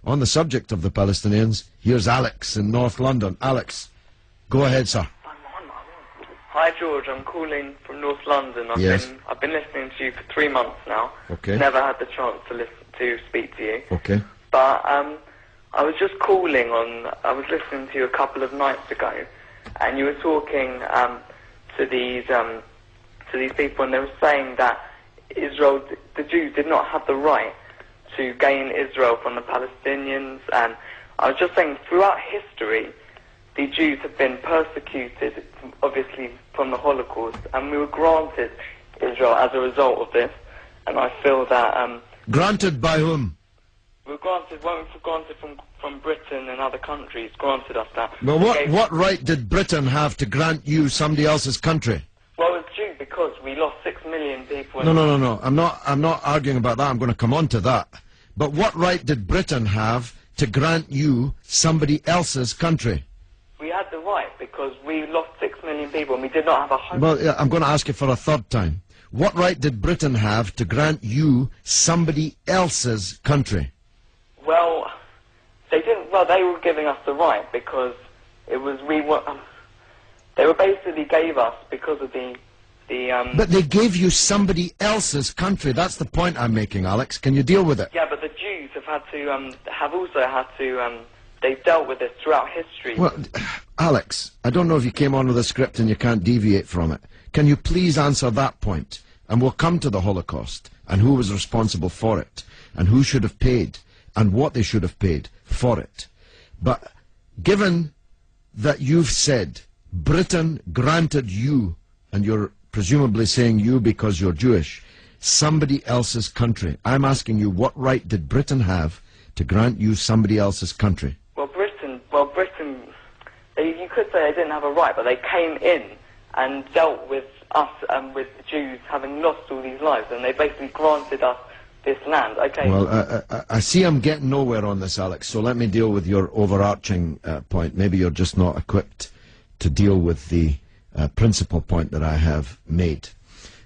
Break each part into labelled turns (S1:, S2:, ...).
S1: on the subject of the Palestinians. Here's Alex in North London. Alex, go ahead, sir.
S2: Hi George, I'm calling from North London. I've been listening to you for 3 months now.
S1: Okay.
S2: Never had the chance to speak to you.
S1: Okay.
S2: But I was just calling on. I was listening to you a couple of nights ago, and you were talking to these people, and they were saying that Israel, the Jews, did not have the right to gain Israel from the Palestinians. And I was just saying, throughout history, the Jews have been persecuted, obviously, from the Holocaust, and we were granted Israel as a result of this. And I feel that...
S1: granted by whom?
S2: We were granted, from Britain and other countries, granted us that.
S1: Well, what right did Britain have to grant you somebody else's country?
S2: Well, it's due because we lost 6 million people...
S1: No. I'm not arguing about that. I'm going to come on to that. But what right did Britain have to grant you somebody else's country?
S2: We had the right because we lost 6 million people and we did not have a home.
S1: Well, yeah, I'm going to ask you for a third time. What right did Britain have to grant you somebody else's country?
S2: Well, they didn't. Well, they were giving us the right because it was they were basically gave us because of the.
S1: But they gave you somebody else's country. That's the point I'm making, Alex. Can you deal with it?
S2: Yeah, but the Jews have had to have also had to. They've dealt with this throughout history.
S1: Well, Alex, I don't know if you came on with a script and you can't deviate from it. Can you please answer that point? And we'll come to the Holocaust and who was responsible for it and who should have paid and what they should have paid for it. But given that you've said Britain granted you, and you're presumably saying you because you're Jewish, somebody else's country, I'm asking you, what right did Britain have to grant you somebody else's country?
S2: Britain, you could say they didn't have a right, but they came in and dealt with us and with the Jews having lost all these lives, and they basically granted us this land. Okay.
S1: Well, I see I'm getting nowhere on this, Alex, so let me deal with your overarching point. Maybe you're just not equipped to deal with the principal point that I have made.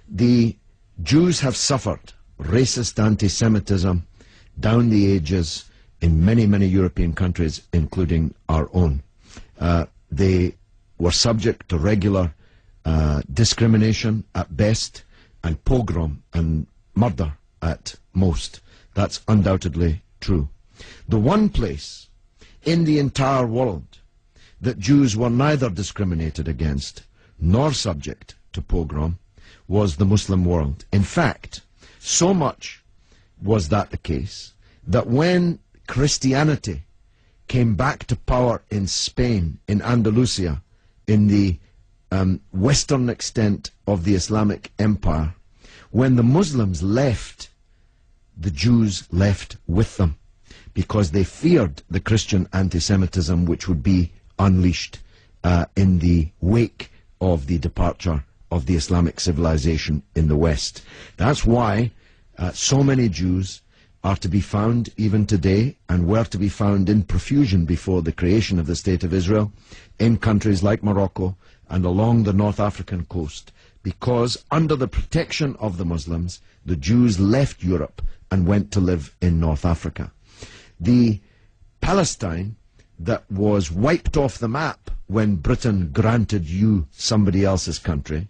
S1: The Jews have suffered racist anti-Semitism down the ages in many, many European countries, including our own. They were subject to regular discrimination at best, and pogrom and murder at most. That's undoubtedly true. The one place in the entire world that Jews were neither discriminated against nor subject to pogrom was the Muslim world. In fact, so much was that the case that when Christianity came back to power in Spain, in Andalusia, in the western extent of the Islamic Empire, when the Muslims left, the Jews left with them because they feared the Christian anti-Semitism which would be unleashed in the wake of the departure of the Islamic civilization in the West. That's why so many Jews are to be found even today, and were to be found in profusion before the creation of the State of Israel, in countries like Morocco and along the North African coast, because under the protection of the Muslims, the Jews left Europe and went to live in North Africa. The Palestine that was wiped off the map when Britain granted you somebody else's country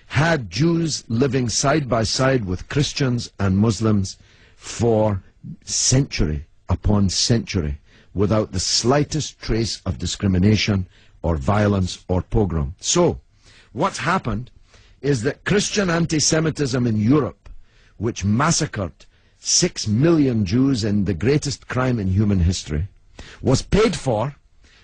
S1: had Jews living side by side with Christians and Muslims for century upon century without the slightest trace of discrimination or violence or pogrom. So, what's happened is that Christian anti-Semitism in Europe, which massacred 6 million Jews in the greatest crime in human history, was paid for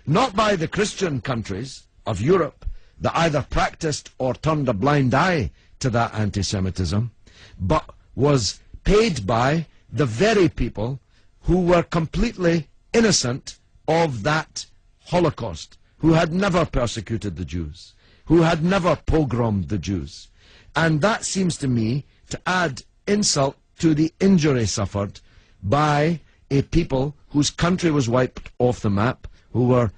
S1: not by the Christian countries of Europe that either practiced or turned a blind eye to that anti-Semitism, but was paid by the very people who were completely innocent of that Holocaust, who had never persecuted the Jews, who had never pogromed the Jews. And that seems to me to add insult to the injury suffered by a people whose country was wiped off the map, who were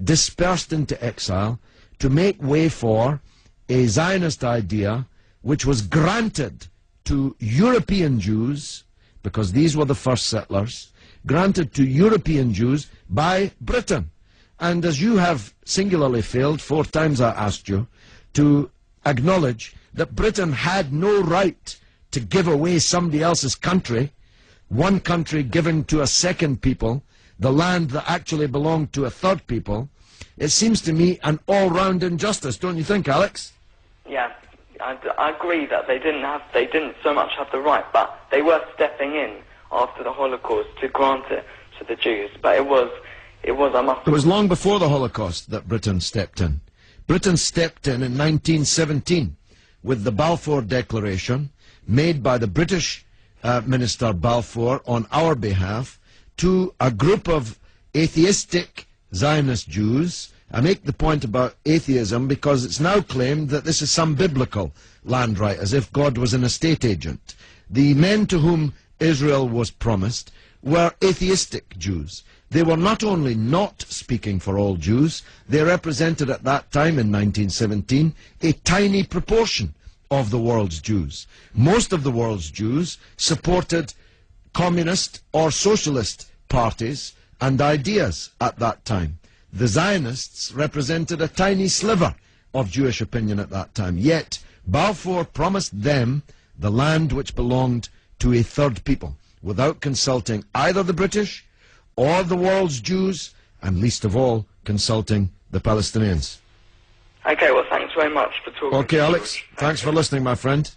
S1: dispersed into exile, to make way for a Zionist idea which was granted to European Jews, because these were the first settlers, granted to European Jews by Britain. And as you have singularly failed, 4 times I asked you, to acknowledge that Britain had no right to give away somebody else's country, one country giving to a second people, the land that actually belonged to a third people, it seems to me an all-round injustice, don't you think, Alex?
S2: Yeah, I agree that they didn't so much have the right, but they were stepping in after the Holocaust to grant it to the Jews. But it was
S1: long before the Holocaust that Britain stepped in. Britain stepped in 1917 with the Balfour Declaration made by the British Minister Balfour on our behalf to a group of atheistic Zionist Jews. I make the point about atheism because it's now claimed that this is some biblical land right, as if God was an estate agent. The men to whom Israel was promised were atheistic Jews. They were not only not speaking for all Jews, they represented at that time in 1917 a tiny proportion of the world's Jews. Most of the world's Jews supported communist or socialist parties and ideas at that time. The Zionists represented a tiny sliver of Jewish opinion at that time. Yet Balfour promised them the land which belonged to a third people, without consulting either the British or the world's Jews, and least of all, consulting the Palestinians.
S2: Okay, well, thanks very much for talking.
S1: Okay, Alex, thanks for listening, my friend.